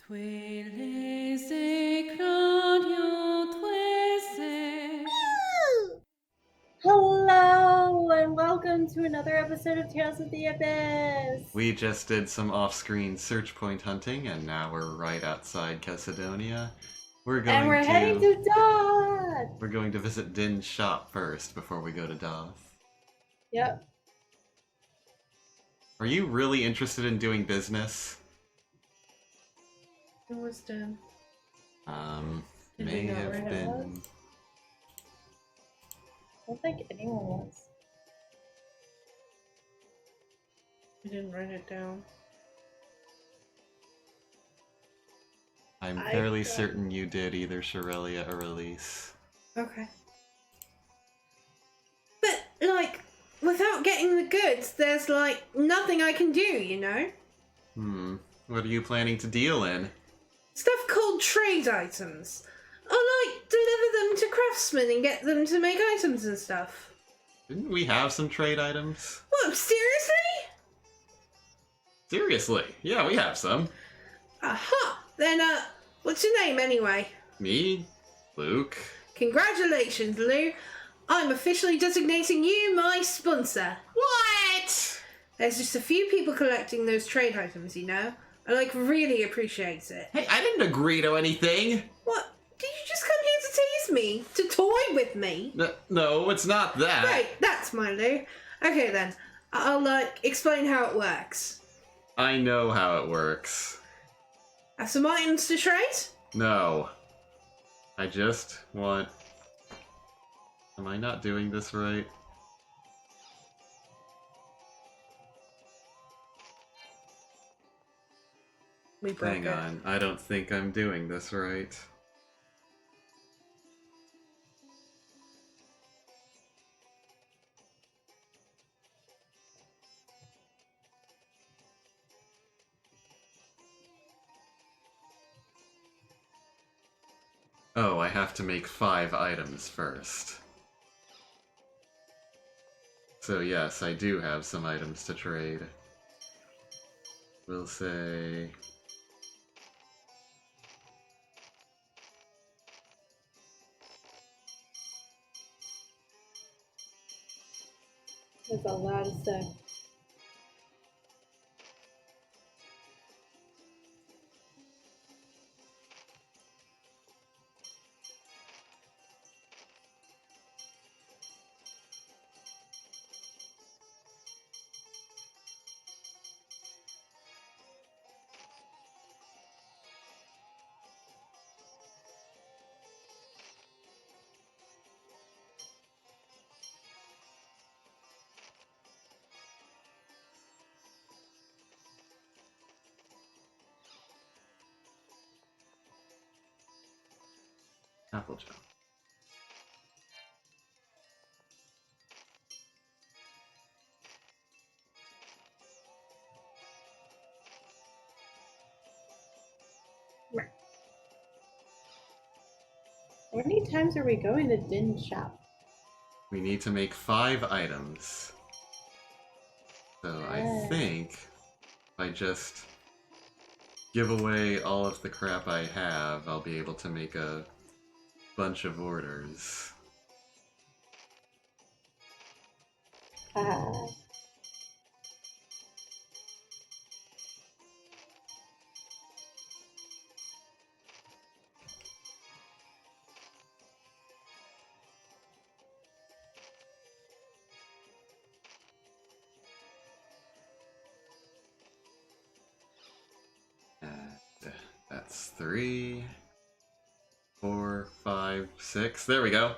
Hello, and welcome to another episode of Tales of the Abyss. We just did some off-screen search point hunting, and now we're right outside Chesidonia. We're heading to Doth. We're going to visit Din's shop first before we go to Doth. Yep. Are you really interested in doing business? It was Din. May have been. I don't think anyone was. I didn't write it down. I'm fairly certain you did either Shorelia or Elise. Okay. But, like, without getting the goods, there's, like, nothing I can do, you know? What are you planning to deal in? Stuff called trade items. Or, like, deliver them to craftsmen and get them to make items and stuff. Didn't we have some trade items? What, seriously? Seriously? Yeah, we have some. Aha! Then, what's your name anyway? Me? Luke? Congratulations, Lou. I'm officially designating you my sponsor. What? There's just a few people collecting those trade items, you know? I, like, really appreciate it. Hey, I didn't agree to anything! What? Did you just come here to tease me? To toy with me? No, it's not that. Great, that's my Lou. Okay then, I'll, like, explain how it works. I know how it works. Have some items to trade? No. I just want... Am I not doing this right? We broke Hang on, I don't think I'm doing this right. Oh, I have to make 5 items first. So yes, I do have some items to trade. We'll say... There's a lot of stuff. Applejack. How many times are we going to Din's shop? We need to make 5 items. So I think if I just give away all of the crap I have, I'll be able to make a bunch of orders. That's 3, 4, 5, 6. There we go.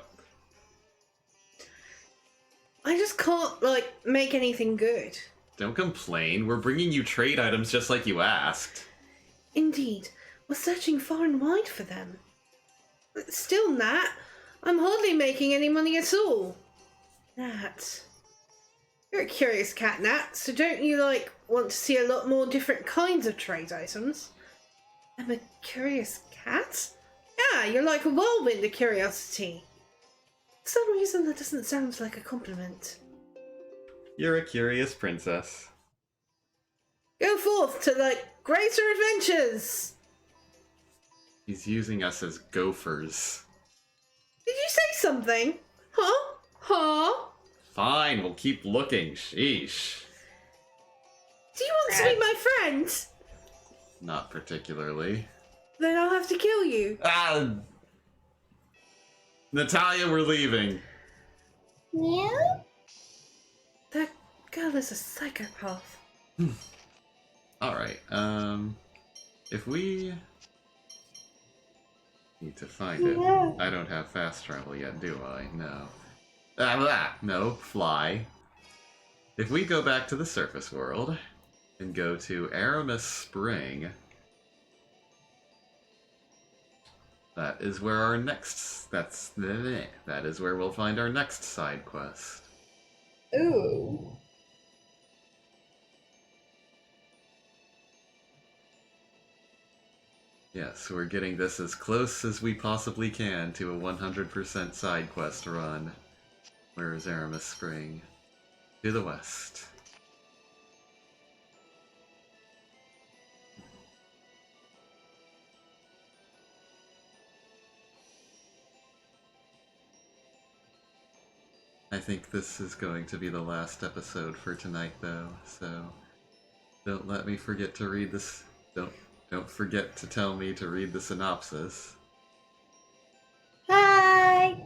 I just can't, like, make anything good. Don't complain. We're bringing you trade items just like you asked. Indeed, we're searching far and wide for them. But still, Nat, I'm hardly making any money at all. Nat. You're a curious cat, Nat, so don't you, like, want to see a lot more different kinds of trade items? I'm a curious cat? Yeah, you're like a whirlwind of curiosity. For some reason that doesn't sound like a compliment. You're a curious princess. Go forth to, like, greater adventures! He's using us as gophers. Did you say something? Huh? Huh? Fine, we'll keep looking. Sheesh. Do you want to be my friend? Not particularly. Then I'll have to kill you. Ah! Natalia, we're leaving. Yeah? That girl is a psychopath. Alright, if we need to find it. Yeah. I don't have fast travel yet, do I? No. No, fly. If we go back to the surface world and go to Aramis Spring, that is where our next that is where we'll find our next side quest. Ooh. Yes, we're getting this as close as we possibly can to a 100% side quest run. Where is Aramis Spring? To the west. I think this is going to be the last episode for tonight, though, so don't let me forget to read this. Don't forget to tell me to read the synopsis. Hi!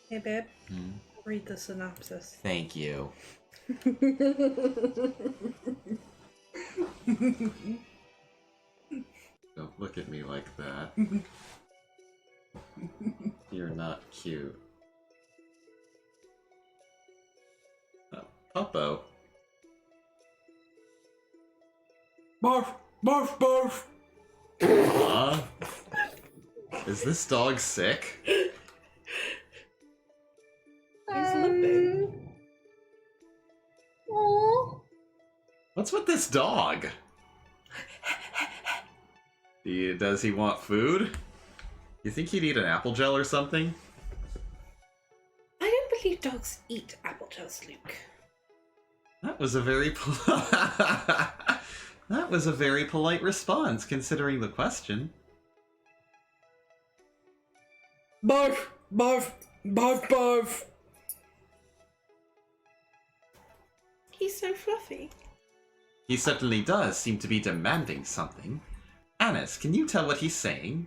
Hey, babe. Hmm? Read the synopsis. Thank you. Don't look at me like that. You're not cute. Puppo. Barf! Barf! Barf! Huh? Is this dog sick? He's limping. Aw. What's with this dog? Does he want food? You think he'd eat an apple gel or something? I don't believe dogs eat apple gels, Luke. That was a very that was a very polite response, considering the question. Barf! Barf! Barf! Barf! He's so fluffy. He certainly does seem to be demanding something. Anis, can you tell what he's saying?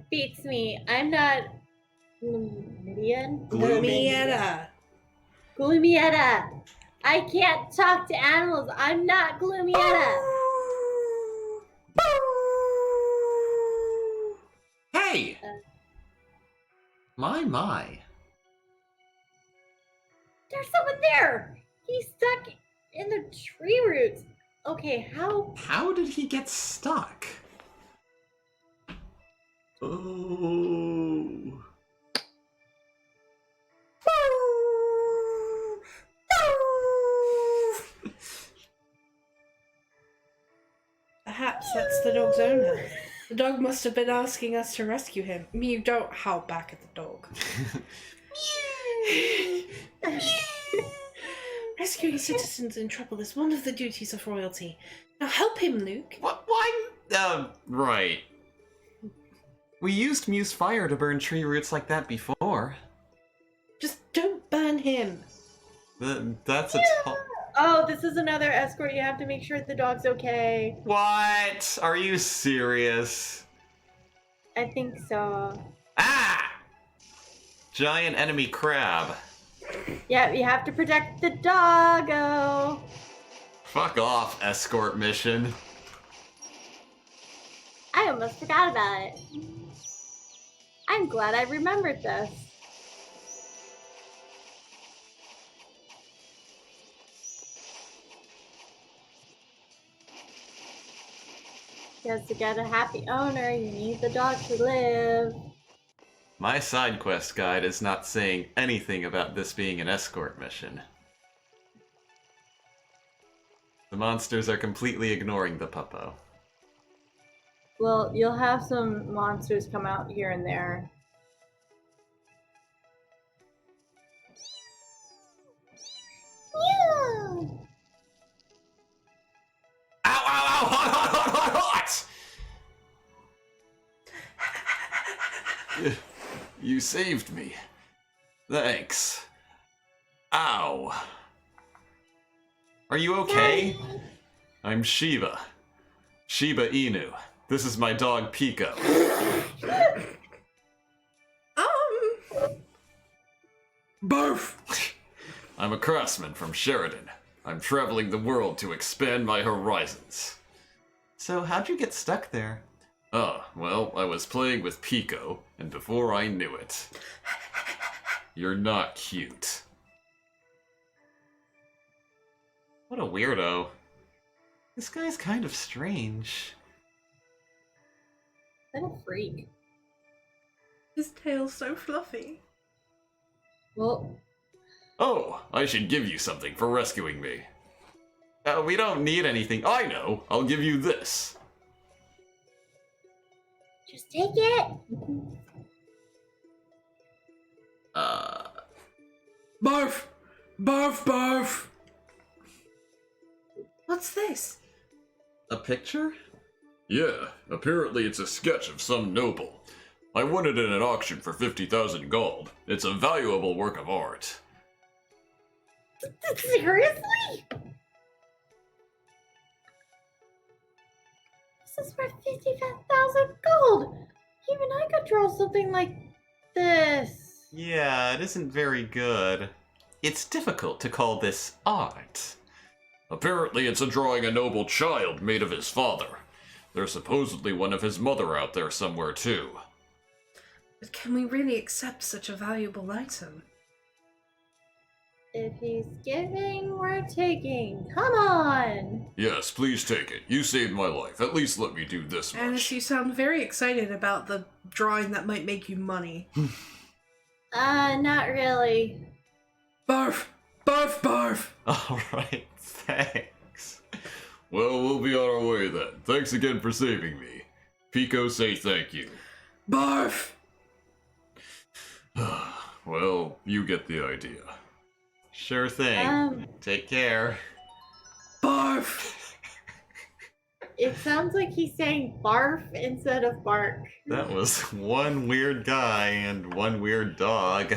Beats me. I'm not Glumidian? Glumietta. Glumietta! I can't talk to animals. I'm not Glumietta! Hey! My. There's someone there! He's stuck in the tree roots. Okay, how? How did he get stuck? Oh. Perhaps that's the dog's owner. The dog must have been asking us to rescue him. You don't howl back at the dog. Rescuing citizens in trouble is one of the duties of royalty. Now help him, Luke. What? Why? Right. We used Muse Fire to burn tree roots like that before. Just don't burn him. That's a Oh, this is another escort. You have to make sure the dog's okay. What? Are you serious? I think so. Ah! Giant enemy crab. Yeah, you have to protect the doggo. Fuck off, escort mission. I almost forgot about it. I'm glad I remembered this. Because to get a happy owner, you need the dog to live. My side quest guide is not saying anything about this being an escort mission. The monsters are completely ignoring the puppo. Well, you'll have some monsters come out here and there. Yeah. You saved me. Thanks. Ow. Are you okay? I'm Shiba. Shiba Inu. This is my dog Pico. Barf! I'm a craftsman from Sheridan. I'm traveling the world to expand my horizons. So how'd you get stuck there? Oh, well, I was playing with Pico, and before I knew it... You're not cute. What a weirdo. This guy's kind of strange. What a freak. His tail's so fluffy. Well, Oh, I should give you something for rescuing me. We don't need anything. I know. I'll give you this. just take it. Barf! Barf, barf! What's this? A picture? Yeah, apparently it's a sketch of some noble. I won it in an auction for 50,000 gold. It's a valuable work of art. Seriously? This is worth 55,000 gold. Even I could draw something like this. Yeah, it isn't very good. It's difficult to call this art. Apparently it's a drawing a noble child made of his father. There's supposedly one of his mother out there somewhere too. But can we really accept such a valuable item? If he's giving, we're taking. Come on. Yes, please take it. You saved my life. At least let me do this Alice, much. you sound very excited about the drawing that might make you money. Not really. Barf! Barf, barf! Alright, thanks. Well, we'll be on our way then. Thanks again for saving me. Pico, say thank you. Barf! Well, you get the idea. Sure thing. Take care. Barf! It sounds like he's saying barf instead of bark. That was one weird guy and one weird dog.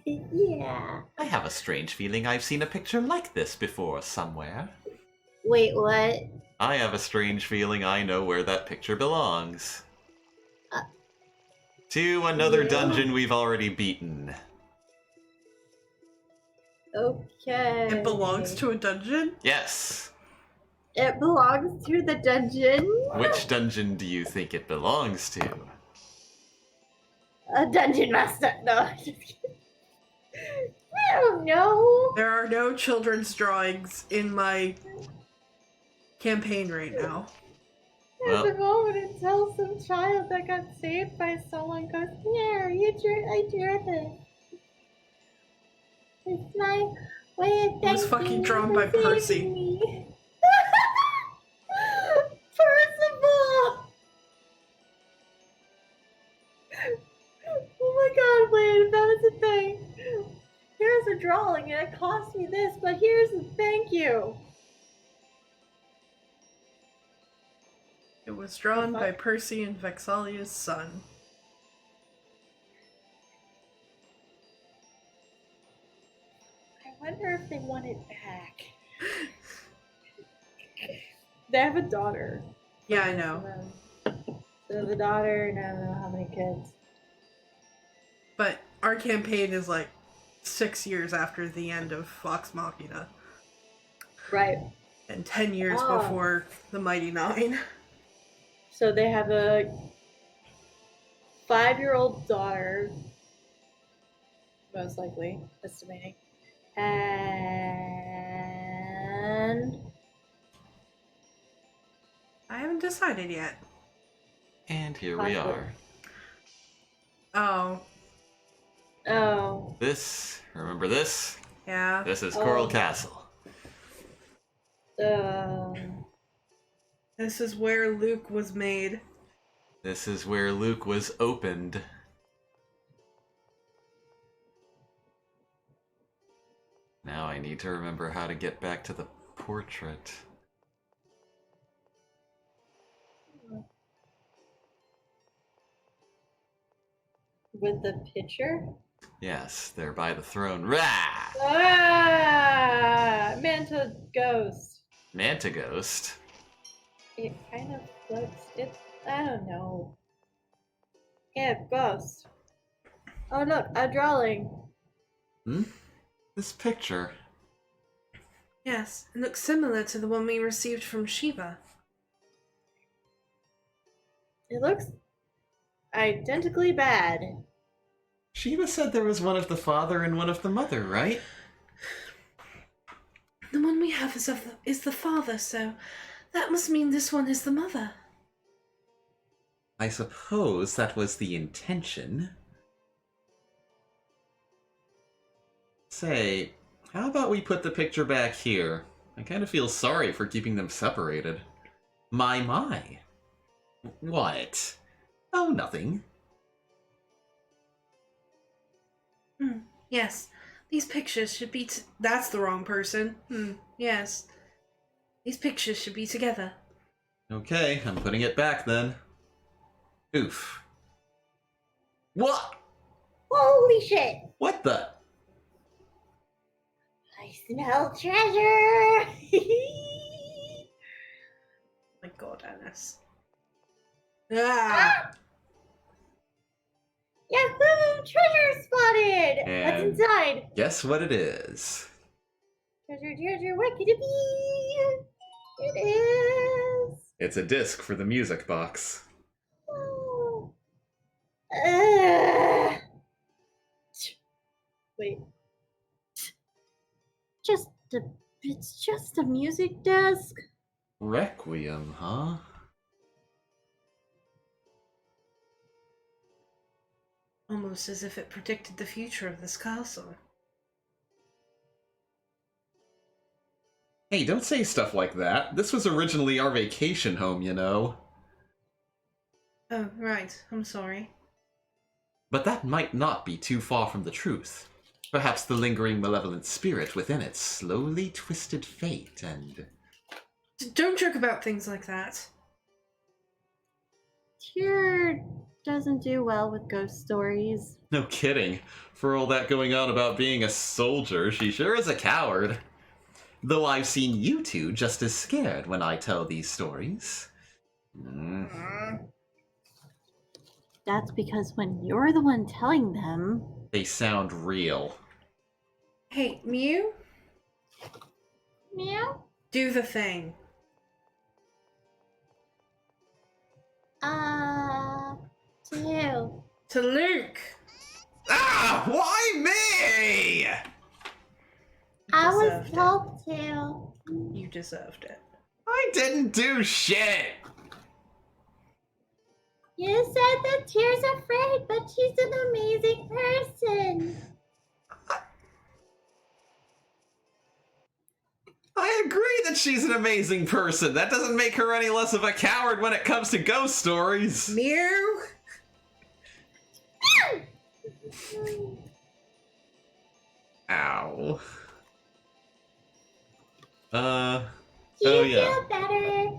Yeah. I have a strange feeling I've seen a picture like this before somewhere. Wait, what? I have a strange feeling I know where that picture belongs. To another Yeah. dungeon we've already beaten. Okay. It belongs to a dungeon? Yes. It belongs to the dungeon. Which dungeon do you think it belongs to? A dungeon master. No, just kidding. I don't know. There are no children's drawings in my campaign right now. There's Well. a moment until some child that got saved by someone goes, "Here, I drew this. It's my way of thanking It was fucking drawn you by for Percy. saving me." Percival! Oh my god, wait, that was a thing. Here's a drawing and it cost me this, but here's a thank you. It was drawn by Percy and Vexalia's son. I wonder if they want it back. They have a daughter. Yeah, I know. So the daughter, and I don't know how many kids. But our campaign is like 6 years after the end of Vox Machina. Right. And 10 years Oh. before the Mighty Nine. So they have a 5-year-old daughter, most likely, estimating. And I haven't decided yet. And here we are. Oh, oh, Remember this? yeah. This is Oh. Coral Castle. This is where Luke was made. This is where Luke was opened. Now I need to remember how to get back to the portrait. with the pitcher? Yes, they're by the throne. Rah! Ah! Manta ghost. Manta Ghost. It kind of floats. I don't know. Yeah, ghost. Oh, look, a drawing. This picture. Yes, it looks similar to the one we received from Shiva. It looks identically bad. Shiva said there was one of the father and one of the mother, right? The one we have is the father, so that must mean this one is the mother. I suppose that was the intention. Say, how about we put the picture back here? I kind of feel sorry for keeping them separated. My. What? Oh, nothing. Yes, these pictures should be. That's the wrong person. Yes. These pictures should be together. Okay, I'm putting it back then. Oof. What? Holy shit! What the? I smell treasure! My God, Annis. Ah! Yahoo! Treasure spotted! What's And- inside? Guess what it is? Treasure, what could it be? It is. It's a disc for the music box. Oh. Wait. It's just a music desk. Requiem, huh? Almost as if it predicted the future of this castle. Hey, don't say stuff like that. This was originally our vacation home, you know. Oh, right. I'm sorry. But that might not be too far from the truth. Perhaps the lingering malevolent spirit within it slowly twisted fate and... Don't joke about things like that. Tyr doesn't do well with ghost stories. No kidding. For all that going on about being a soldier, she sure is a coward. Though I've seen you two just as scared when I tell these stories. That's because when you're the one telling them... They sound real. Hey, Mew, Meow? do the thing. Two. To Luke! Ah! Why me? I was Deserved it. told to. You deserved it. I didn't do shit! You said that Tyr's afraid, but she's an amazing person. I agree that she's an amazing person. That doesn't make her any less of a coward when it comes to ghost stories. Mew! Ow. Do Oh you yeah. feel better?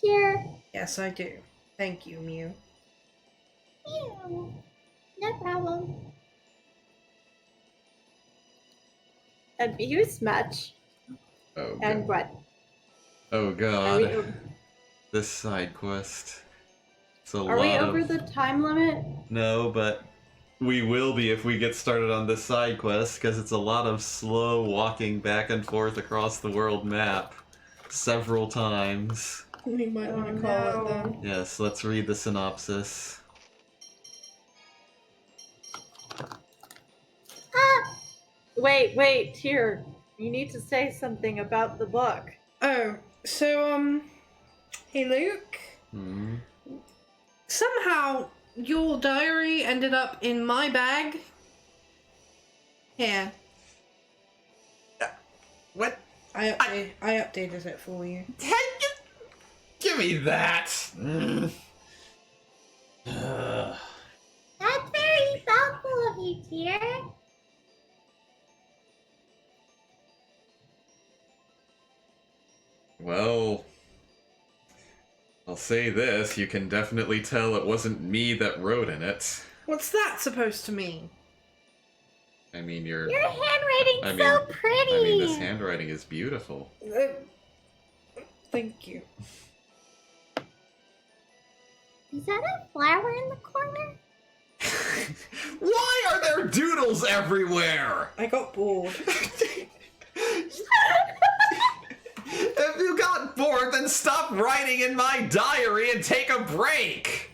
Tyr? Yes, I do. Thank you, Mew. Ew. No problem. Abuse much. Oh And god. what? Oh Are god. we, This side quest. It's a are lot we of... over the time limit? No, but we will be if we get started on this side quest, because it's a lot of slow walking back and forth across the world map. Several times. We might want to call it then. Yes, let's read the synopsis. Wait, Tyr. You need to say something about the book. Oh, so, hey, Luke? Hmm. Somehow, your diary ended up in my bag. Here, What? I updated it for you. Give me that! Ugh. That's very thoughtful of you, Tyr. Well, I'll say this, you can definitely tell it wasn't me that wrote in it. What's that supposed to mean? I mean, Your handwriting's so pretty. I mean, this handwriting is beautiful. Thank you. Is that a flower in the corner? Why are there doodles everywhere? I got bored. If you got bored, then stop writing in my diary and take a break.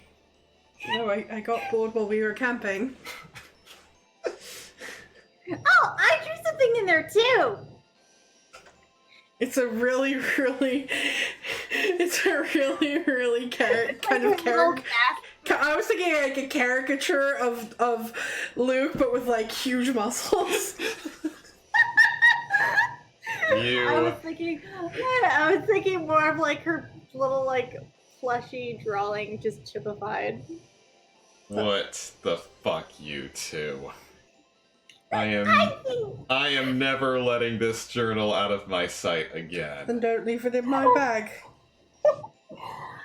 No, I got bored while we were camping. Oh, I drew something in there too. It's a really kind of character. I was thinking like a caricature of Luke, but with like huge muscles. I was thinking more of like her little like fleshy drawing, just chipified. What the fuck, you two? I am never letting this journal out of my sight again. Then don't leave it in my bag.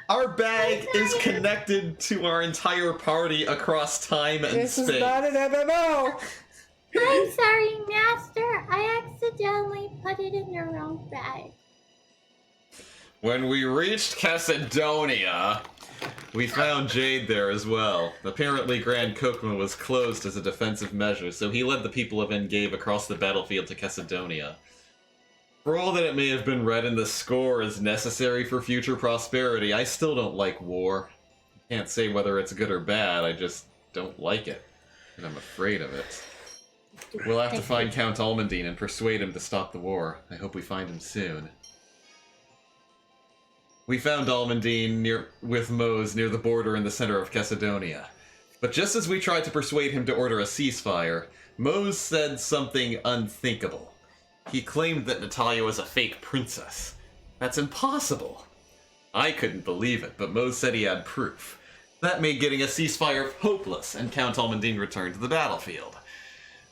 Our bag is connected to our entire party across time and This space. is not an MMO. I'm sorry, Master. I accidentally put it in the wrong bag. When we reached Cassadonia, we found Jade there as well. Apparently Grand Kokma was closed as a defensive measure, so he led the people of Engave across the battlefield to Cassadonia. For all that it may have been read in the score as necessary for future prosperity, I still don't like war. I can't say whether it's good or bad, I just don't like it. And I'm afraid of it. We'll have to find Count Almondine and persuade him to stop the war. I hope we find him soon. We found Almondine with Mose near the border in the center of Cassadonia. But just as we tried to persuade him to order a ceasefire, Mose said something unthinkable. He claimed that Natalia was a fake princess. That's impossible. I couldn't believe it, but Mose said he had proof. That made getting a ceasefire hopeless, and Count Almondine returned to the battlefield.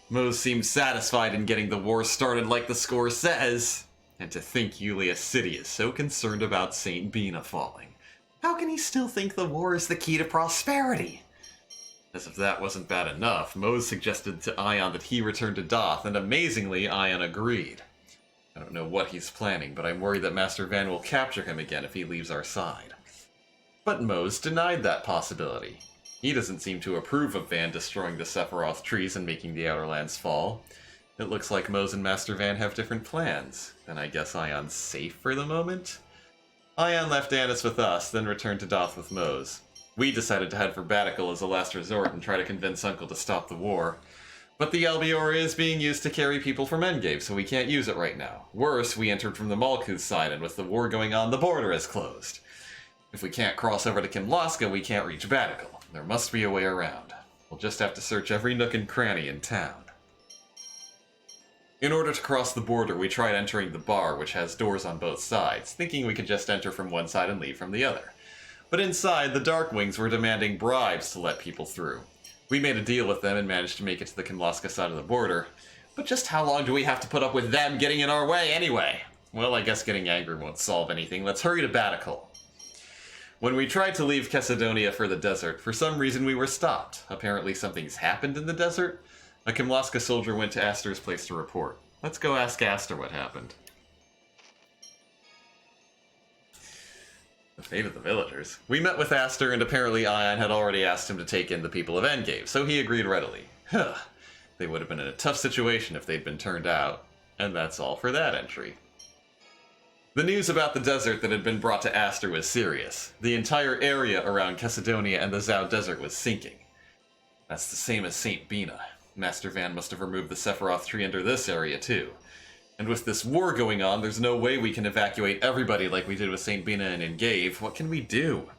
Mose seemed satisfied in getting the war started like the score says. And to think Yulia's city is so concerned about St. Bina falling. How can he still think the war is the key to prosperity? As if that wasn't bad enough, Mose suggested to Ion that he return to Doth, and amazingly, Ion agreed. I don't know what he's planning, but I'm worried that Master Van will capture him again if he leaves our side. But Mose denied that possibility. He doesn't seem to approve of Van destroying the Sephiroth trees and making the Outer Lands fall. It looks like Mose and Master Van have different plans. Then I guess Ion's safe for the moment? Ion left Annis with us, then returned to Doth with Mose. We decided to head for Batical as a last resort and try to convince Uncle to stop the war. But the Albior is being used to carry people from Engave, so we can't use it right now. Worse, we entered from the Malkuth side, and with the war going on, the border is closed. If we can't cross over to Kimlaska, we can't reach Batical. There must be a way around. We'll just have to search every nook and cranny in town. In order to cross the border, we tried entering the bar, which has doors on both sides, thinking we could just enter from one side and leave from the other. But inside, the Darkwings were demanding bribes to let people through. We made a deal with them and managed to make it to the Kimlaska side of the border. But just how long do we have to put up with them getting in our way anyway? Well, I guess getting angry won't solve anything. Let's hurry to Batical. When we tried to leave Cassadonia for the desert, for some reason we were stopped. Apparently something's happened in the desert. A Kimlaska soldier went to Aster's place to report. Let's go ask Aster what happened. The fate of the villagers. We met with Aster, and apparently Ion had already asked him to take in the people of Engave, so he agreed readily. Huh. They would have been in a tough situation if they'd been turned out. And that's all for that entry. The news about the desert that had been brought to Aster was serious. The entire area around Cassadonia and the Zao Desert was sinking. That's the same as St. Bina. Master Van must have removed the Sephiroth tree under this area, too. And with this war going on, there's no way we can evacuate everybody like we did with St. Bina and Engave. What can we do?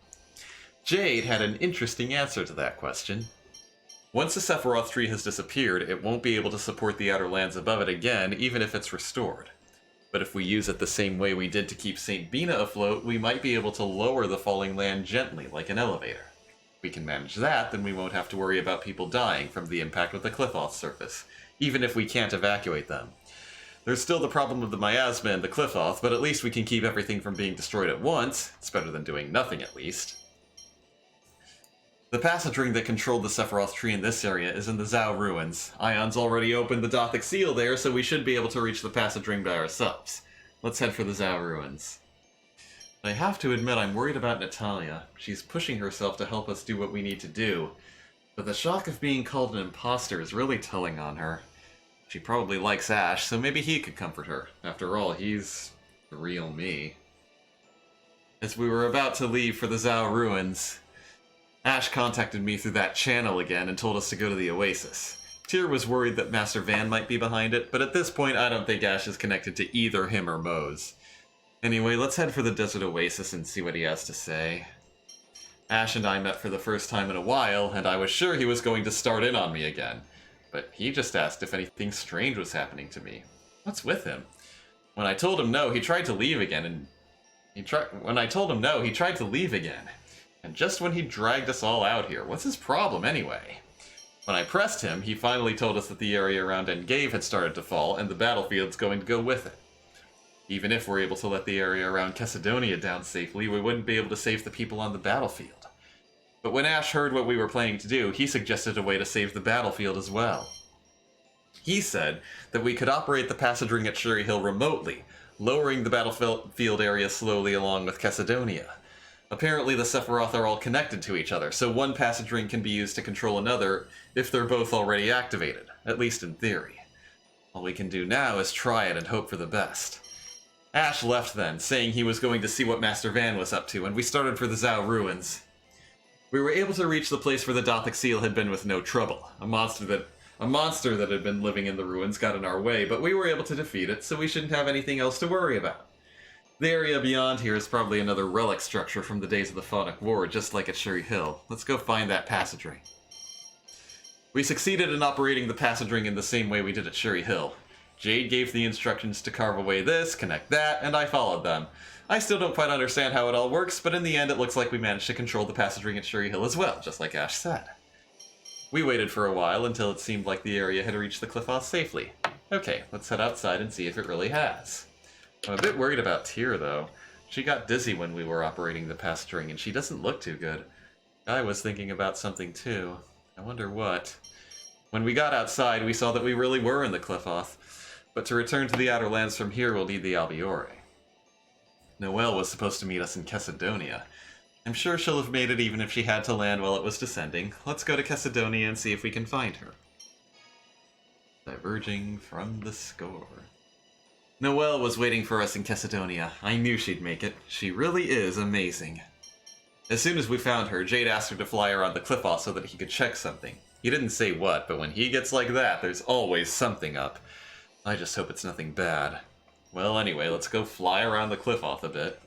Jade had an interesting answer to that question. Once the Sephiroth tree has disappeared, it won't be able to support the outer lands above it again, even if it's restored. But if we use it the same way we did to keep St. Bina afloat, we might be able to lower the falling land gently, like an elevator. If we can manage that, then we won't have to worry about people dying from the impact with the Qliphoth surface, even if we can't evacuate them. There's still the problem of the miasma and the Qliphoth, but at least we can keep everything from being destroyed at once. It's better than doing nothing, at least. The passage ring that controlled the Sephiroth tree in this area is in the Zhao ruins. Ion's already opened the Dothic seal there, so we should be able to reach the passage ring by ourselves. Let's head for the Zhao ruins. I have to admit I'm worried about Natalia. She's pushing herself to help us do what we need to do. But the shock of being called an imposter is really telling on her. She probably likes Ash, so maybe he could comfort her. After all, he's the real me. As we were about to leave for the Zhao ruins, Ash contacted me through that channel again and told us to go to the Oasis. Tyr was worried that Master Van might be behind it, but at this point I don't think Ash is connected to either him or Mose. Anyway, let's head for the Desert Oasis and see what he has to say. Ash and I met for the first time in a while, and I was sure he was going to start in on me again. But he just asked if anything strange was happening to me. What's with him? When I told him no, he tried to leave again, and And just when he dragged us all out here, what's his problem anyway? When I pressed him, he finally told us that the area around Engave had started to fall, and the battlefield's going to go with it. Even if we're able to let the area around Chesedonia down safely, we wouldn't be able to save the people on the battlefield. But when Ash heard what we were planning to do, he suggested a way to save the battlefield as well. He said that we could operate the passage ring at Shuri Hill remotely, lowering the battlefield area slowly along with Chesedonia. Apparently the Sephiroth are all connected to each other, so one passage ring can be used to control another if they're both already activated, at least in theory. All we can do now is try it and hope for the best. Ash left then, saying he was going to see what Master Van was up to, and we started for the Zhao ruins. We were able to reach the place where the Dothic seal had been with no trouble. A monster that had been living in the ruins got in our way, but we were able to defeat it, so we shouldn't have anything else to worry about. The area beyond here is probably another relic structure from the days of the Phonic War, just like at Shuri Hill. Let's go find that passage ring. We succeeded in operating the passage ring in the same way we did at Shuri Hill. Jade gave the instructions to carve away this, connect that, and I followed them. I still don't quite understand how it all works, but in the end it looks like we managed to control the passage ring at Shuri Hill as well, just like Ash said. We waited for a while until it seemed like the area had reached the Qliphoth safely. Okay, let's head outside and see if it really has. I'm a bit worried about Tyr, though. She got dizzy when we were operating the passage ring, and she doesn't look too good. I was thinking about something, too. I wonder what. When we got outside, we saw that we really were in the Qliphoth, but to return to the Outer Lands from here, we'll need the Albiore. Noelle was supposed to meet us in Chesedonia. I'm sure she'll have made it even if she had to land while it was descending. Let's go to Chesedonia and see if we can find her. Diverging from the score. Noelle was waiting for us in Chesedonia. I knew she'd make it. She really is amazing. As soon as we found her, Jade asked her to fly around the Qliphoth so that he could check something. He didn't say what, but when he gets like that, there's always something up. I just hope it's nothing bad. Well, anyway, let's go fly around the Qliphoth a bit.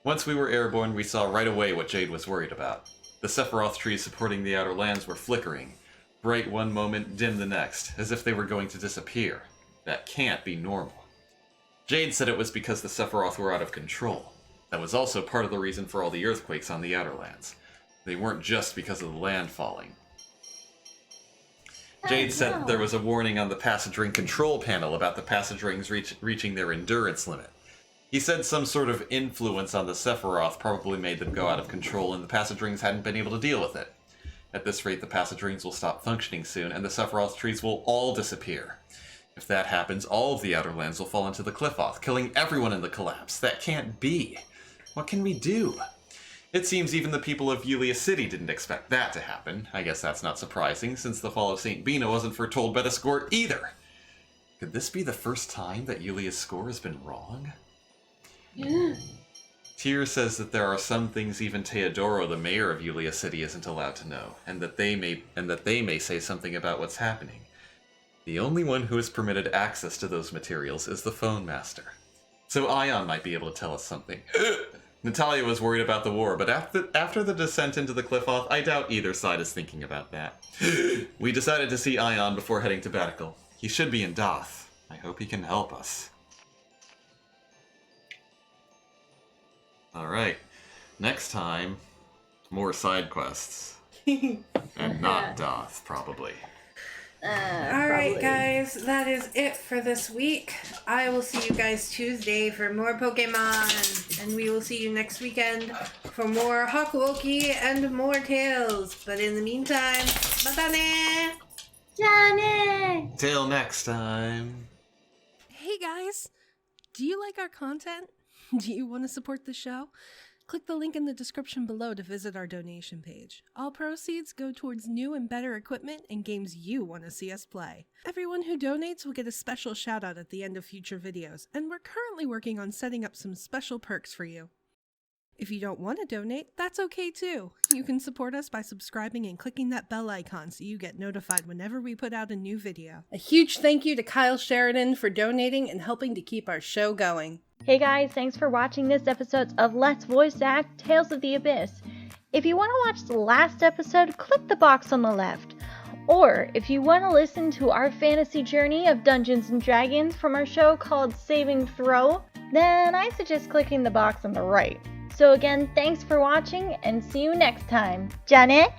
Once we were airborne, we saw right away what Jade was worried about. The Sephiroth trees supporting the Outer Lands were flickering. Bright one moment, dim the next, as if they were going to disappear. That can't be normal. Jade said it was because the Sephiroth were out of control. That was also part of the reason for all the earthquakes on the Outer Lands. They weren't just because of the land falling. Jade said that there was a warning on the passage ring control panel about the passage rings reaching their endurance limit. He said some sort of influence on the Sephiroth probably made them go out of control and the passage rings hadn't been able to deal with it. At this rate, the passage rings will stop functioning soon and the Sephiroth trees will all disappear. If that happens, all of the Outer Lands will fall into the Qliphoth, killing everyone in the collapse. That can't be. What can we do? It seems even the people of Yulia City didn't expect that to happen. I guess that's not surprising, since the fall of St. Bina wasn't foretold by the score either. Could this be the first time that Yulia's score has been wrong? Yeah. Tyr says that there are some things even Teodoro, the mayor of Yulia City, isn't allowed to know, and that they may say something about what's happening. The only one who is permitted access to those materials is the Phone Master. So Ion might be able to tell us something. Natalia was worried about the war, but after the descent into the Qliphoth, I doubt either side is thinking about that. We decided to see Ion before heading to Batical. He should be in Doth. I hope he can help us. Alright, next time, more side quests. And not Doth, probably. Alright, Probably. guys, that is it for this week. I will see you guys Tuesday for more Pokemon, and we will see you next weekend for more Hakuoki and more Tales. But in the meantime, matane! Johnny! Till next time. Hey guys! Do you like our content? Do you want to support the show? Click the link in the description below to visit our donation page. All proceeds go towards new and better equipment and games you want to see us play. Everyone who donates will get a special shout out at the end of future videos, and we're currently working on setting up some special perks for you. If you don't want to donate, that's okay too. You can support us by subscribing and clicking that bell icon so you get notified whenever we put out a new video. A huge thank you to Kyle Sheridan for donating and helping to keep our show going. Hey guys, thanks for watching this episode of Let's Voice Act Tales of the Abyss. If you want to watch the last episode, click the box on the left. Or if you want to listen to our fantasy journey of Dungeons & Dragons from our show called Saving Throw, then I suggest clicking the box on the right. So again, thanks for watching and see you next time. Janet!